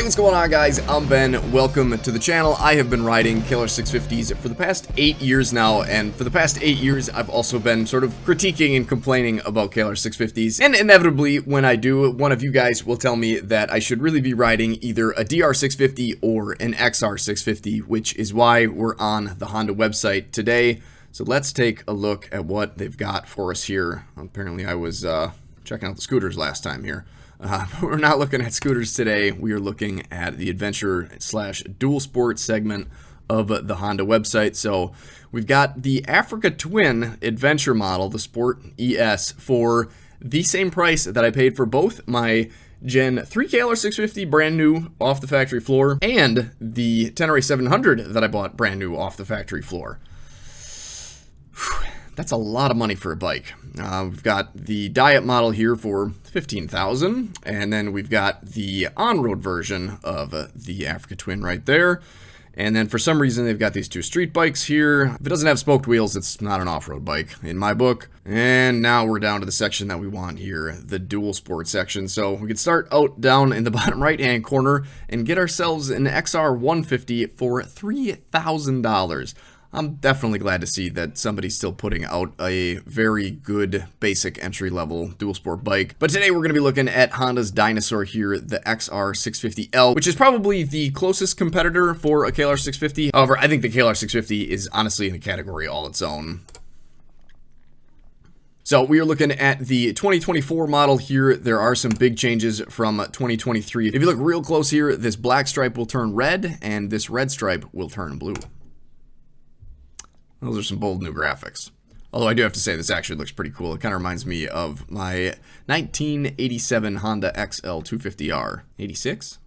what's going on, guys? I'm Ben. Welcome to the channel. I have been riding XR650s for the past 8 years now, and for the past 8 years, I've also been sort of critiquing and complaining about XR650s. And inevitably, when I do, one of you guys will tell me that I should really be riding either a DR650 or an XR650, which is why we're on the Honda website today. So let's take a look at what they've got for us here. Apparently, I was checking out the scooters last time here. But we're not looking at scooters today. We are looking at the adventure / dual sport segment of the Honda website. So we've got the Africa Twin adventure model, the Sport ES, for the same price that I paid for both my Gen 3 XR650 brand new off the factory floor and the Tenere 700 that I bought brand new off the factory floor. That's a lot of money for a bike. We've got the diet model here for $15,000, and then we've got the on-road version of the Africa Twin right there. And then for some reason, they've got these two street bikes here. If it doesn't have spoked wheels, it's not an off-road bike in my book. And now we're down to the section that we want here, the dual sport section. So we could start out down in the bottom right-hand corner and get ourselves an XR150 for $3,000. I'm definitely glad to see that somebody's still putting out a very good basic entry-level dual sport bike. But today we're going to be looking at Honda's Dinosaur here, the XR650L, which is probably the closest competitor for a XR650. However, I think the XR650 is honestly in a category all its own. So we are looking at the 2024 model here. There are some big changes from 2023. If you look real close here, this black stripe will turn red and this red stripe will turn blue. Those are some bold new graphics. Although I do have to say this actually looks pretty cool. It kind of reminds me of my 1987 Honda XL250R. 86?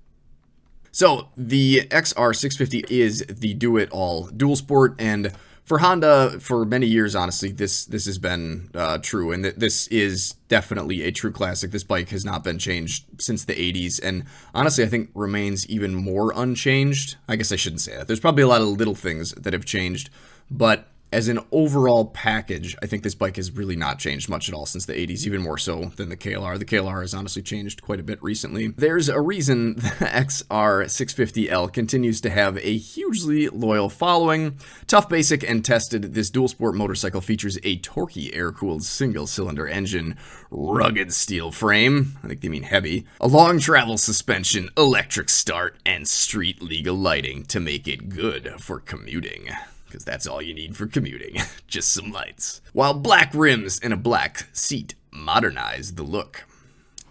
So the XR650 is the do-it-all dual sport, and for Honda, for many years, honestly, this has been true, and this is definitely a true classic. This bike has not been changed since the 80s, and honestly, I think remains even more unchanged. I guess I shouldn't say that. There's probably a lot of little things that have changed, but as an overall package, I think this bike has really not changed much at all since the 80s, even more so than the KLR. The KLR has honestly changed quite a bit recently. There's a reason the XR650L continues to have a hugely loyal following. Tough, basic, and tested, this dual sport motorcycle features a torquey air-cooled single-cylinder engine, rugged steel frame, I think they mean heavy, a long travel suspension, electric start, and street-legal lighting to make it good for commuting. Because that's all you need for commuting, just some lights. While black rims and a black seat modernize the look.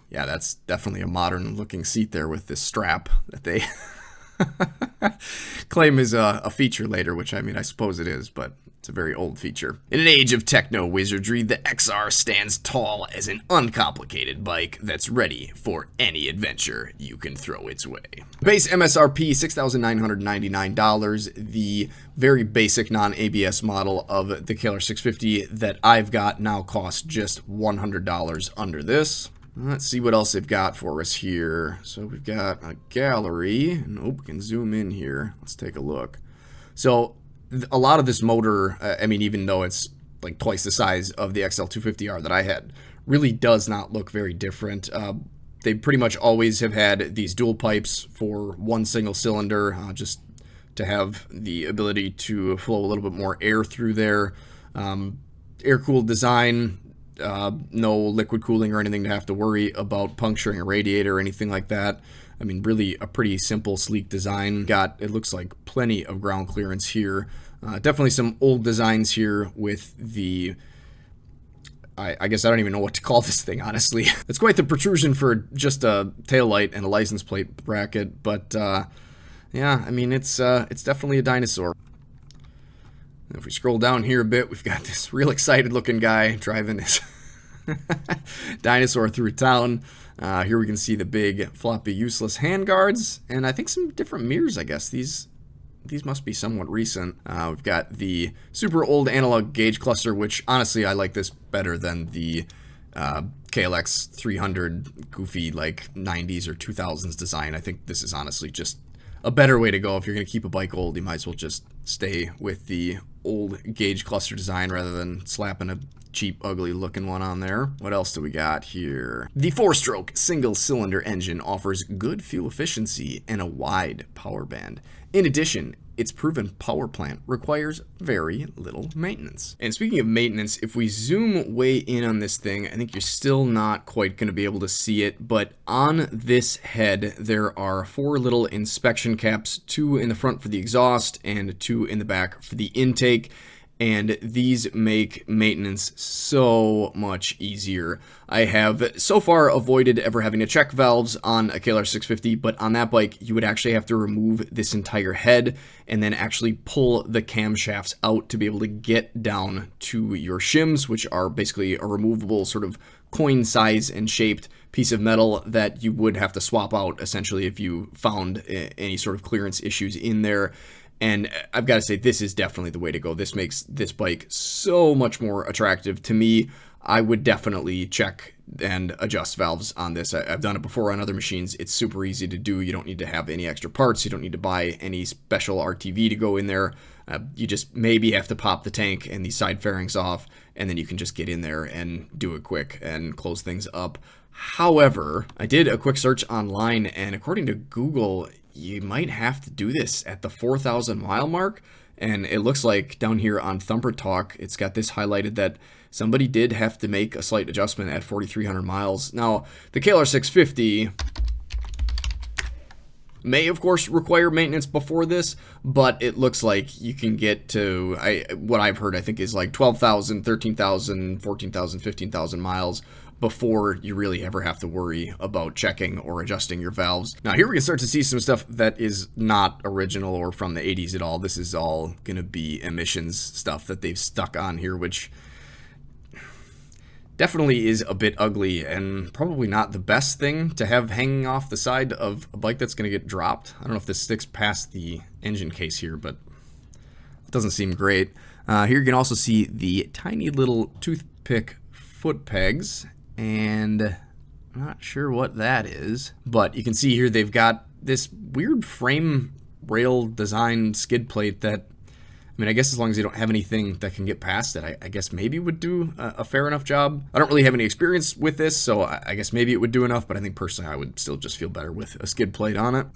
Yeah, that's definitely a modern looking seat there with this strap that they claim is a feature later, which I mean, I suppose it is, but it's a very old feature. In an age of techno wizardry, the XR stands tall as an uncomplicated bike that's ready for any adventure you can throw its way. Base MSRP $6,999. The very basic non-ABS model of the XR650 that I've got now costs just $100 under this. Let's see what else they've got for us here. So we've got a gallery, and we can zoom in here. Let's take a look. So a lot of this motor, I mean, even though it's like twice the size of the XL250R that I had, really does not look very different. They pretty much always have had these dual pipes for one single cylinder, just to have the ability to flow a little bit more air through there. Air-cooled design, no liquid cooling or anything to have to worry about puncturing a radiator or anything like that. I mean, really a pretty simple, sleek design. It looks like plenty of ground clearance here. Definitely some old designs here with the, I guess I don't even know what to call this thing, honestly. It's quite the protrusion for just a taillight and a license plate bracket, but yeah, I mean, it's definitely a Dinosaur. If we scroll down here a bit, we've got this real excited looking guy driving this Dinosaur through town. Here we can see the big floppy useless handguards, and I think some different mirrors, I guess. These must be somewhat recent. We've got the super old analog gauge cluster, which honestly I like this better than the KLX 300 goofy like 90s or 2000s design. I think this is honestly just a better way to go. If you're going to keep a bike old, you might as well just stay with the old gauge cluster design rather than slapping a cheap, ugly looking one on there. What else do we got here? The 4-stroke single-cylinder engine offers good fuel efficiency and a wide power band. In addition, its proven power plant requires very little maintenance. And speaking of maintenance, if we zoom way in on this thing, I think you're still not quite going to be able to see it, but on this head, there are 4 little inspection caps, 2 in the front for the exhaust and 2 in the back for the intake. And these make maintenance so much easier. I have so far avoided ever having to check valves on a XR650, but on that bike, you would actually have to remove this entire head and then actually pull the camshafts out to be able to get down to your shims, which are basically a removable sort of coin size and shaped piece of metal that you would have to swap out essentially if you found any sort of clearance issues in there. And I've got to say, this is definitely the way to go. This makes this bike so much more attractive to me. I would definitely check and adjust valves on this. I've done it before on other machines. It's super easy to do. You don't need to have any extra parts. You don't need to buy any special RTV to go in there. You just maybe have to pop the tank and these side fairings off, and then you can just get in there and do it quick and close things up. However, I did a quick search online, and according to Google, you might have to do this at the 4,000 mile mark. And it looks like down here on Thumper Talk, it's got this highlighted that somebody did have to make a slight adjustment at 4,300 miles. Now, the XR650 may, of course, require maintenance before this, but it looks like you can get to, what I've heard, I think, is like 12,000, 13,000, 14,000, 15,000 miles before you really ever have to worry about checking or adjusting your valves. Now here we can start to see some stuff that is not original or from the 80s at all. This is all going to be emissions stuff that they've stuck on here, which definitely is a bit ugly and probably not the best thing to have hanging off the side of a bike that's going to get dropped. I don't know if this sticks past the engine case here, but it doesn't seem great. Here you can also see the tiny little toothpick foot pegs, and I'm not sure what that is, but you can see here they've got this weird frame rail design skid plate that, I mean, I guess as long as you don't have anything that can get past it, I guess maybe would do a fair enough job. I don't really have any experience with this, so I guess maybe it would do enough, but I think personally I would still just feel better with a skid plate on it.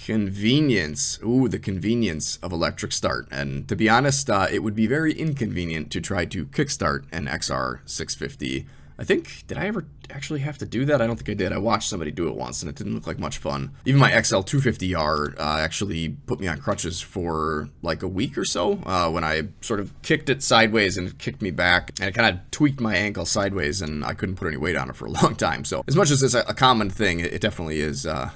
Convenience. Ooh, the convenience of electric start. And to be honest, it would be very inconvenient to try to kickstart an XR650. I think, did I ever actually have to do that? I don't think I did. I watched somebody do it once, and it didn't look like much fun. Even my XL250R actually put me on crutches for like a week or so when I sort of kicked it sideways and it kicked me back, and it kind of tweaked my ankle sideways, and I couldn't put any weight on it for a long time. So as much as it's a common thing, it definitely is a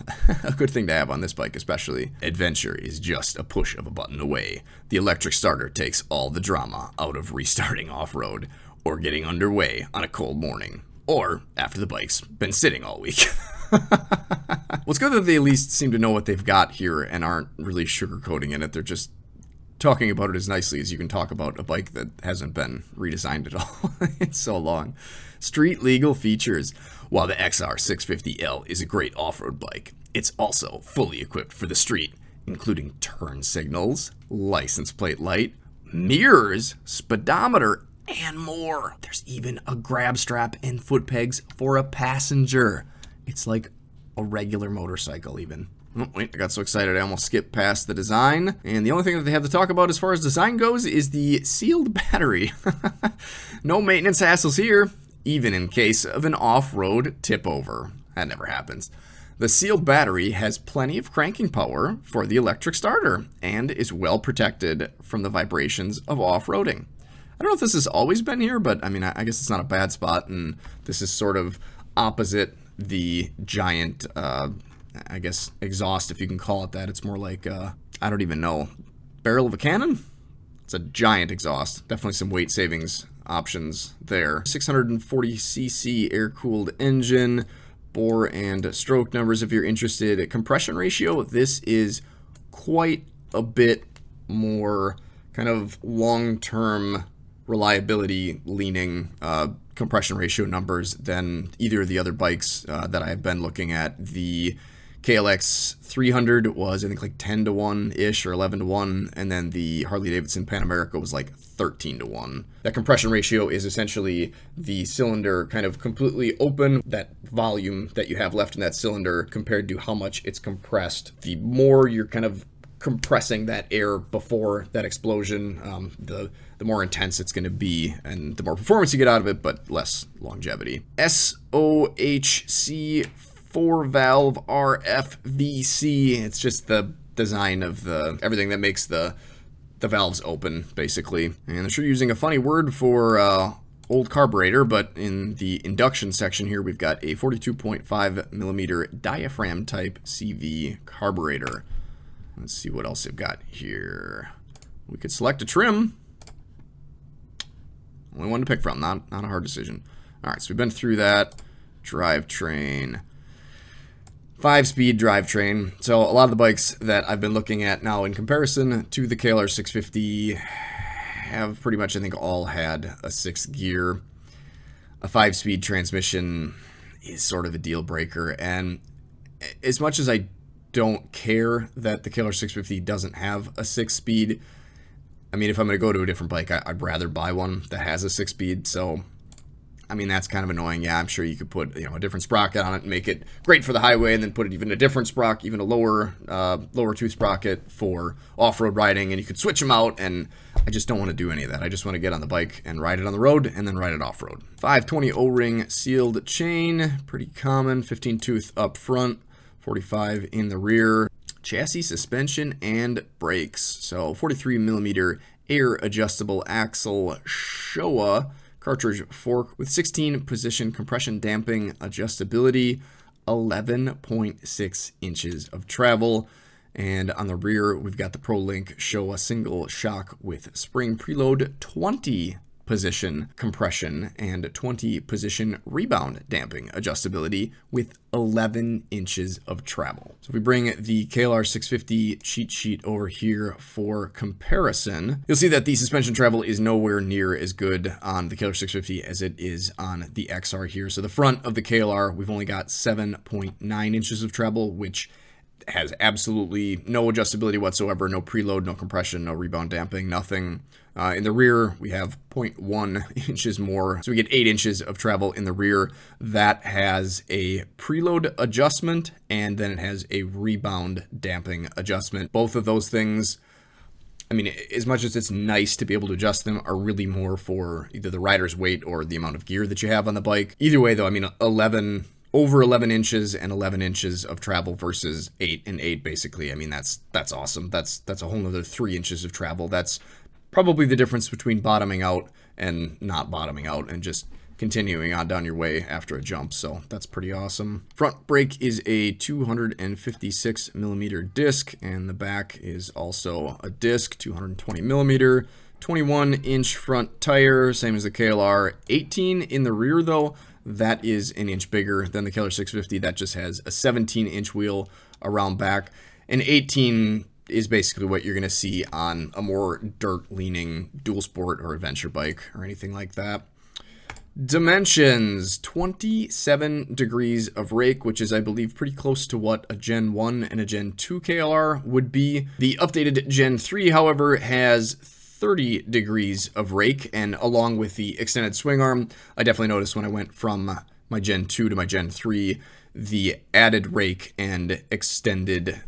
good thing to have on this bike, especially. Adventure is just a push of a button away. The electric starter takes all the drama out of restarting off-road, or getting underway on a cold morning, or after the bike's been sitting all week. Well, it's good that they at least seem to know what they've got here and aren't really sugarcoating in it. They're just talking about it as nicely as you can talk about a bike that hasn't been redesigned at all in so long. Street legal features. While the XR650L is a great off-road bike, it's also fully equipped for the street, including turn signals, license plate light, mirrors, speedometer, and more. There's even a grab strap and foot pegs for a passenger. It's like a regular motorcycle even. Oh, wait, I got so excited I almost skipped past the design. And the only thing that they have to talk about as far as design goes is the sealed battery. No maintenance hassles here, even in case of an off-road tip over. That never happens. The sealed battery has plenty of cranking power for the electric starter and is well protected from the vibrations of off-roading. I don't know if this has always been here, but I mean, I guess it's not a bad spot, and this is sort of opposite the giant, I guess, exhaust, if you can call it that. It's more like, I don't even know, barrel of a cannon? It's a giant exhaust. Definitely some weight savings options there. 640cc air-cooled engine, bore and stroke numbers if you're interested. Compression ratio, this is quite a bit more kind of long-term reliability leaning compression ratio numbers than either of the other bikes that I've been looking at. The KLX 300 was, I think, like 10 to 1-ish or 11 to 1, and then the Harley-Davidson Pan America was like 13 to 1. That compression ratio is essentially the cylinder kind of completely open, that volume that you have left in that cylinder compared to how much it's compressed. The more you're kind of compressing that air before that explosion, the more intense it's going to be, and the more performance you get out of it, but less longevity. SOHC 4-valve RFVC. It's just the design of everything that makes the valves open, basically. And they're sure using a funny word for old carburetor, but in the induction section here, we've got a 42.5 millimeter diaphragm type CV carburetor. Let's see what else they've got here. We could select a trim. Only one to pick from, not a hard decision. All right, so we've been through that. Drivetrain. 5-speed drivetrain. So a lot of the bikes that I've been looking at now in comparison to the KLR650 have pretty much, I think, all had a 6th gear. A 5-speed transmission is sort of a deal breaker. And as much as I don't care that the KLR650 doesn't have a 6-speed, I mean, if I'm going to go to a different bike, I'd rather buy one that has a 6-speed. So I mean, that's kind of annoying. Yeah, I'm sure you could put, a different sprocket on it and make it great for the highway, and then put it even a different sprocket, even a lower tooth sprocket for off-road riding, and you could switch them out, and I just don't want to do any of that. I just want to get on the bike and ride it on the road, and then ride it off-road. 520 O-ring sealed chain, pretty common. 15 tooth up front, 45 in the rear. Chassis, suspension, and brakes. So 43 millimeter air adjustable axle Showa cartridge fork with 16 position compression damping adjustability, 11.6 inches of travel. And on the rear, we've got the ProLink Showa single shock with spring preload, 20 position compression and 20 position rebound damping adjustability with 11 inches of travel. So if we bring the KLR 650 cheat sheet over here for comparison, you'll see that the suspension travel is nowhere near as good on the KLR 650 as it is on the XR here. So the front of the KLR, we've only got 7.9 inches of travel, which has absolutely no adjustability whatsoever, no preload, no compression, no rebound damping, nothing. In the rear, we have 0.1 inches more. So we get 8 inches of travel in the rear. That has a preload adjustment, and then it has a rebound damping adjustment. Both of those things, I mean, as much as it's nice to be able to adjust them, are really more for either the rider's weight or the amount of gear that you have on the bike. Either way, though, I mean, over 11 inches and 11 inches of travel versus 8 and 8, basically. I mean, that's awesome. That's a whole nother 3 inches of travel. That's probably the difference between bottoming out and not bottoming out and just continuing on down your way after a jump. So that's pretty awesome. Front brake is a 256 millimeter disc, and the back is also a disc, 220 millimeter, 21 inch front tire, same as the KLR. 18 in the rear though. That is an inch bigger than the KLR 650. That just has a 17-inch wheel around back. And 18 is basically what you're going to see on a more dirt-leaning dual sport or adventure bike or anything like that. Dimensions, 27 degrees of rake, which is, I believe, pretty close to what a Gen 1 and a Gen 2 KLR would be. The updated Gen 3, however, has 30 degrees of rake, and along with the extended swing arm, I definitely noticed when I went from my Gen 2 to my Gen 3, the added rake and extended,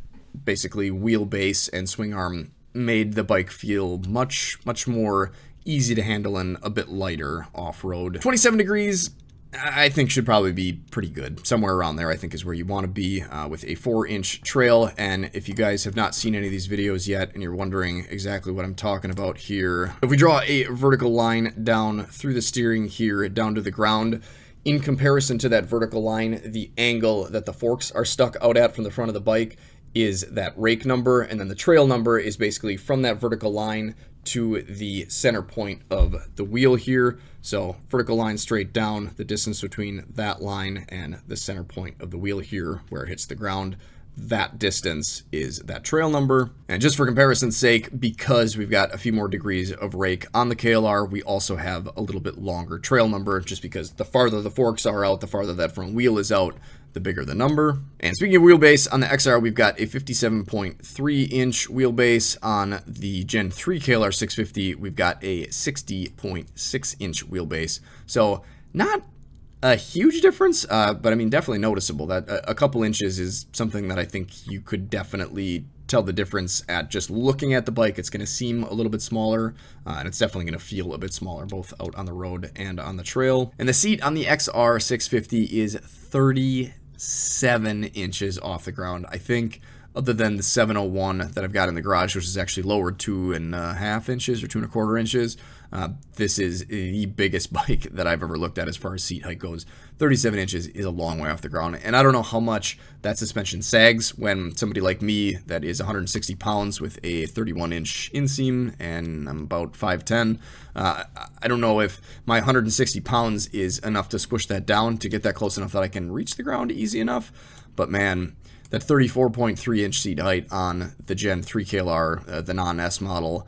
basically, wheelbase and swing arm made the bike feel much more easy to handle and a bit lighter off-road. 27 degrees, I think, should probably be pretty good. Somewhere around there, I think, is where you want to be with a 4-inch trail. And if you guys have not seen any of these videos yet and you're wondering exactly what I'm talking about here, if we draw a vertical line down through the steering here down to the ground, in comparison to that vertical line, the angle that the forks are stuck out at from the front of the bike is that rake number, and then the trail number is basically from that vertical line to the center point of the wheel here. So vertical line straight down, the distance between that line and the center point of the wheel here where it hits the ground, that distance is that trail number. And just for comparison's sake, because we've got a few more degrees of rake on the KLR, we also have a little bit longer trail number, just because the farther the forks are out, the farther that front wheel is out, the bigger the number. And speaking of wheelbase, on the XR, we've got a 57.3-inch wheelbase. On the Gen 3 XR650, we've got a 60.6-inch wheelbase. So not a huge difference, but I mean, definitely noticeable. That a couple inches is something that I think you could definitely tell the difference at just looking at the bike. It's going to seem a little bit smaller, and it's definitely going to feel a bit smaller, both out on the road and on the trail. And the seat on the XR650 is 37 inches off the ground. I think, other than the 701 that I've got in the garage, which is actually lowered 2.5 inches or 2.25 inches, this is the biggest bike that I've ever looked at as far as seat height goes. 37 inches is a long way off the ground, and I don't know how much that suspension sags when somebody like me that is 160 pounds with a 31-inch inseam, and I'm about 5'10". I don't know if my 160 pounds is enough to squish that down to get that close enough that I can reach the ground easy enough, but man, that 34.3-inch seat height on the Gen 3 KLR, the non-S model,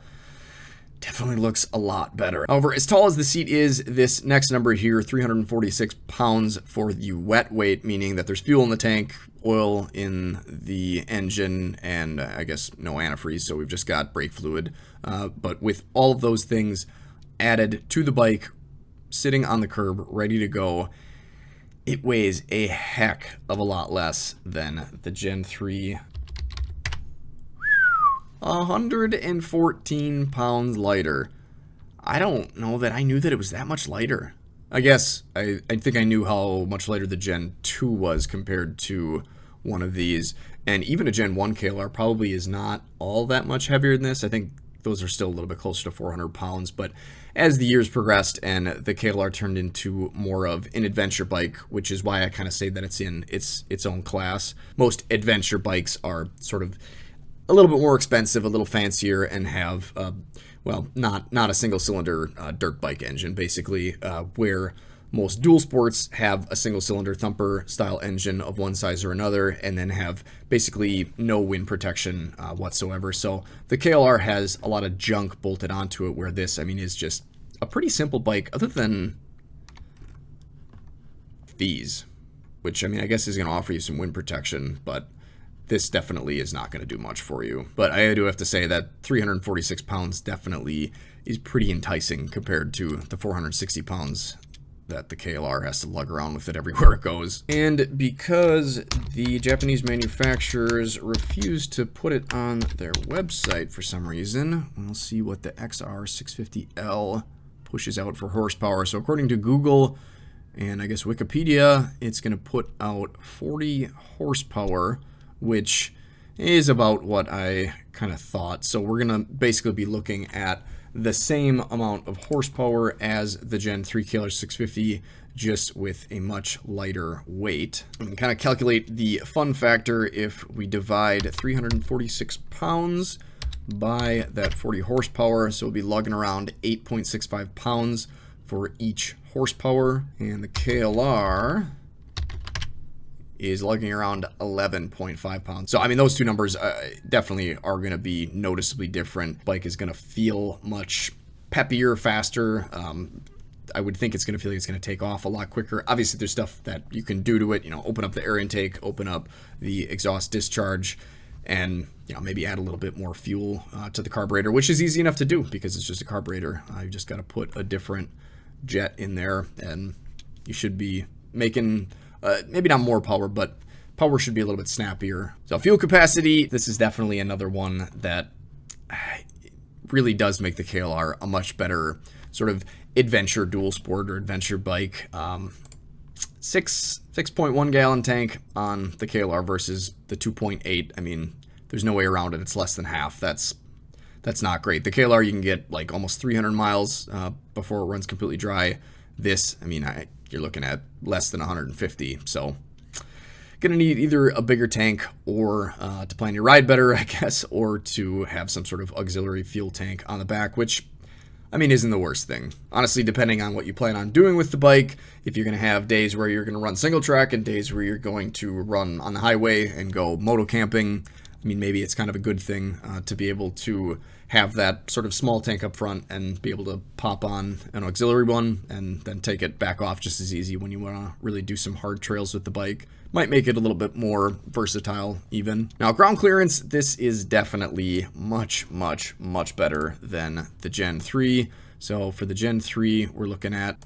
definitely looks a lot better. However, as tall as the seat is, this next number here, 346 pounds for the wet weight, meaning that there's fuel in the tank, oil in the engine, and I guess no antifreeze, so we've just got brake fluid. But with all of those things added to the bike, sitting on the curb, ready to go, it weighs a heck of a lot less than the Gen 3. 114 pounds lighter. I don't know that I knew that it was that much lighter. I guess I think I knew how much lighter the Gen 2 was compared to one of these. And even a Gen 1 KLR probably is not all that much heavier than this. I think those are still a little bit closer to 400 pounds. But as the years progressed and the KLR turned into more of an adventure bike, which is why I kind of say that it's in its own class. Most adventure bikes are sort of a little bit more expensive, a little fancier, and have, well, not a single-cylinder dirt bike engine, basically, where most dual sports have a single-cylinder thumper-style engine of one size or another, and then have basically no wind protection whatsoever. So the KLR has a lot of junk bolted onto it, where this, I mean, is just a pretty simple bike, other than these, which, I mean, I guess is going to offer you some wind protection, but this definitely is not going to do much for you. But I do have to say that 346 pounds definitely is pretty enticing compared to the 460 pounds that the KLR has to lug around with it everywhere it goes. And because the Japanese manufacturers refuse to put it on their website for some reason, we'll see what the XR650L pushes out for horsepower. So according to Google and I guess Wikipedia, it's going to put out 40 horsepower, which is about what I kind of thought. So we're going to basically be looking at the same amount of horsepower as the Gen 3 XR650, just with a much lighter weight. We can kind of calculate the fun factor if we divide 346 pounds by that 40 horsepower. So we'll be lugging around 8.65 pounds for each horsepower. And the KLR is lugging around 11.5 pounds. So, I mean, those two numbers definitely are going to be noticeably different. Bike is going to feel much peppier, faster. I would think it's going to feel like it's going to take off a lot quicker. Obviously, there's stuff that you can do to it. You know, open up the air intake, open up the exhaust discharge, and, you know, maybe add a little bit more fuel to the carburetor, which is easy enough to do because it's just a carburetor. You just got to put a different jet in there, and you should be making maybe not more power, but power should be a little bit snappier. So fuel capacity, this is definitely another one that really does make the KLR a much better sort of adventure dual sport or adventure bike. 6.1 gallon tank on the KLR versus the 2.8. I mean, there's no way around it. It's less than half. That's not great. The KLR, you can get like almost 300 miles before it runs completely dry. This, I mean, you're looking at less than 150. So gonna need either a bigger tank or to plan your ride better, I guess, or to have some sort of auxiliary fuel tank on the back, which, I mean, isn't the worst thing. Honestly, depending on what you plan on doing with the bike, if you're going to have days where you're going to run single track and days where you're going to run on the highway and go moto camping, I mean, maybe it's kind of a good thing to be able to have that sort of small tank up front and be able to pop on an auxiliary one and then take it back off just as easy when you want to really do some hard trails with the bike. Might make it a little bit more versatile even. Now, ground clearance, this is definitely much, much, much better than the Gen 3. So for the Gen 3, we're looking at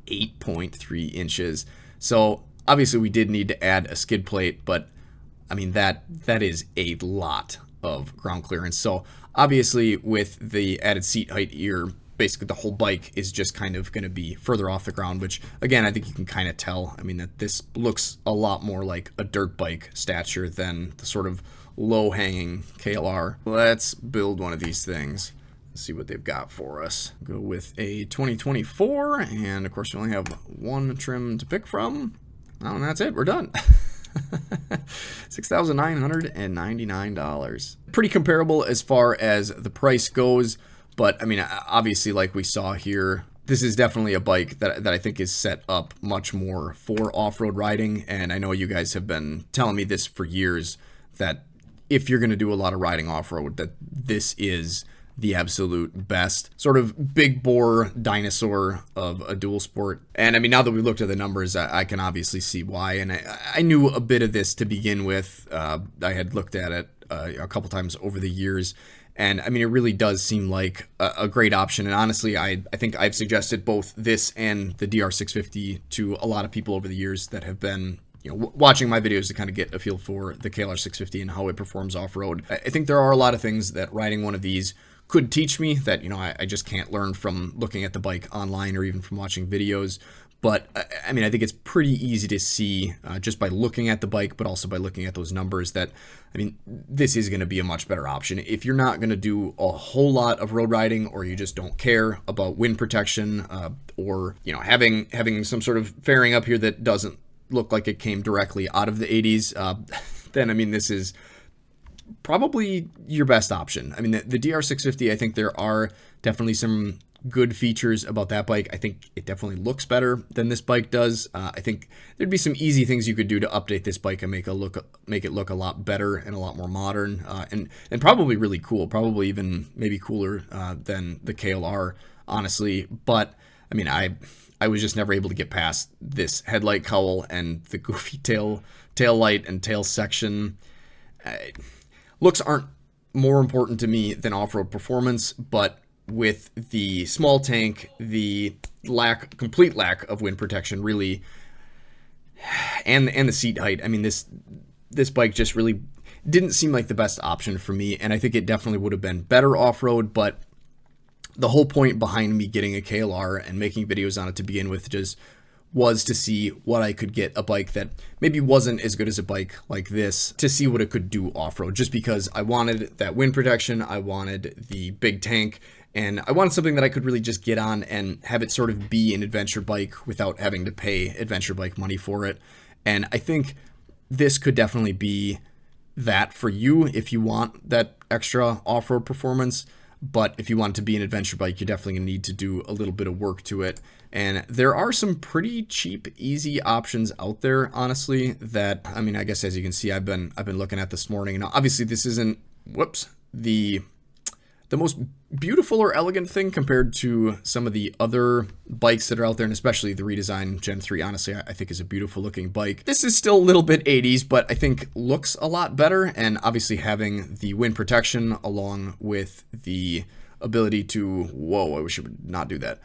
8.3 inches. So obviously we did need to add a skid plate, but I mean, that is a lot of ground clearance. So obviously with the added seat height here, basically the whole bike is just kind of going to be further off the ground, which again, I think you can kind of tell. I mean, that this looks a lot more like a dirt bike stature than the sort of low hanging KLR. Let's build one of these things. Let's see what they've got for us. Go with a 2024, and of course we only have one trim to pick from. Oh, and that's it, we're done. $6,999. Pretty comparable as far as the price goes, but I mean, obviously, like we saw here, this is definitely a bike that I think is set up much more for off-road riding, and I know you guys have been telling me this for years, that if you're going to do a lot of riding off-road, that this is the absolute best sort of big bore dinosaur of a dual sport. And I mean, now that we looked at the numbers, I can obviously see why. And I knew a bit of this to begin with. I had looked at it a couple times over the years. And I mean, it really does seem like a great option. And honestly, I think I've suggested both this and the DR650 to a lot of people over the years that have been, you know, watching my videos to kind of get a feel for the KLR650 and how it performs off-road. I think there are a lot of things that riding one of these could teach me that, you know, I just can't learn from looking at the bike online or even from watching videos. But I mean, I think it's pretty easy to see just by looking at the bike, but also by looking at those numbers that, I mean, this is going to be a much better option. If you're not going to do a whole lot of road riding, or you just don't care about wind protection, or, you know, having some sort of fairing up here that doesn't look like it came directly out of the 80s, then I mean, this is probably your best option. I mean, the DR650, I think there are definitely some good features about that bike. I think it definitely looks better than this bike does. I think there'd be some easy things you could do to update this bike and make it look a lot better and a lot more modern, and probably really cool, probably even maybe cooler than the KLR, honestly. But I mean, I was just never able to get past this headlight cowl and the goofy tail light and tail section. Looks aren't more important to me than off-road performance, but with the small tank, the complete lack of wind protection, really, and the seat height, I mean, this bike just really didn't seem like the best option for me, and I think it definitely would have been better off-road. But the whole point behind me getting a KLR and making videos on it to begin with just was to see what I could get a bike that maybe wasn't as good as a bike like this, to see what it could do off-road, just because I wanted that wind protection, I wanted the big tank, and I wanted something that I could really just get on and have it sort of be an adventure bike without having to pay adventure bike money for it. And I think this could definitely be that for you if you want that extra off-road performance. But if you want it to be an adventure bike, you're definitely going to need to do a little bit of work to it. And there are some pretty cheap, easy options out there, honestly, that, I mean, I guess as you can see, I've been looking at this morning. Now, obviously, this isn't, the most beautiful or elegant thing compared to some of the other bikes that are out there, and especially the redesigned Gen 3, honestly, I think is a beautiful looking bike. This is still a little bit 80s, but I think looks a lot better, and obviously having the wind protection along with the ability to, whoa, I wish I would not do that,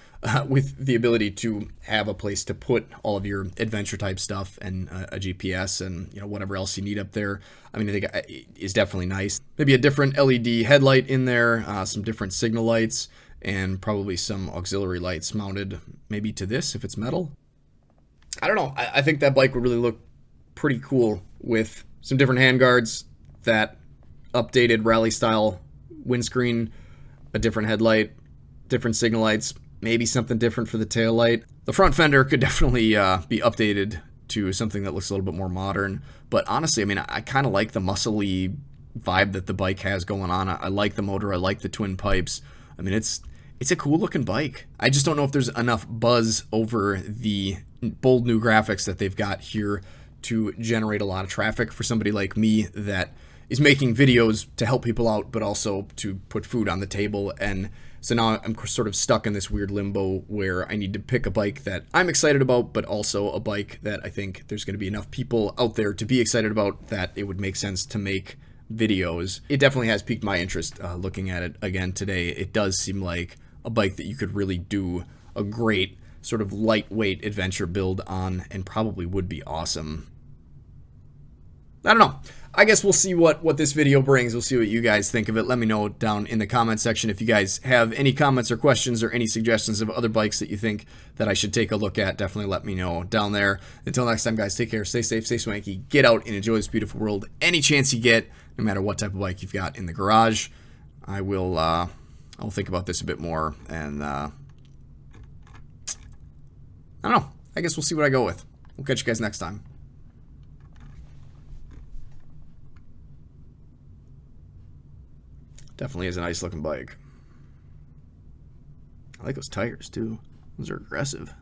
with the ability to have a place to put all of your adventure type stuff and a GPS and, you know, whatever else you need up there. I mean, I think it is definitely nice. Maybe a different LED headlight in there, some different signal lights, and probably some auxiliary lights mounted maybe to this if it's metal. I don't know. I think that bike would really look pretty cool with some different handguards, that updated rally style windscreen, a different headlight, different signal lights, maybe something different for the tail light. The front fender could definitely be updated to something that looks a little bit more modern. But honestly, I mean, I kind of like the muscly vibe that the bike has going on. I like the motor. I like the twin pipes. I mean, it's a cool looking bike. I just don't know if there's enough buzz over the bold new graphics that they've got here to generate a lot of traffic for somebody like me that is making videos to help people out, but also to put food on the table. And so now I'm sort of stuck in this weird limbo where I need to pick a bike that I'm excited about, but also a bike that I think there's going to be enough people out there to be excited about that it would make sense to make videos. It definitely has piqued my interest looking at it again today. It does seem like a bike that you could really do a great sort of lightweight adventure build on, and probably would be awesome. I don't know. I guess we'll see what this video brings. We'll see what you guys think of it. Let me know down in the comment section if you guys have any comments or questions or any suggestions of other bikes that you think that I should take a look at. Definitely let me know down there. Until next time, guys, take care, stay safe, stay swanky, get out and enjoy this beautiful world any chance you get, no matter what type of bike you've got in the garage. I'll think about this a bit more, and I don't know. I guess we'll see what I go with. We'll catch you guys next time. Definitely is a nice looking bike. I like those tires too. Those are aggressive.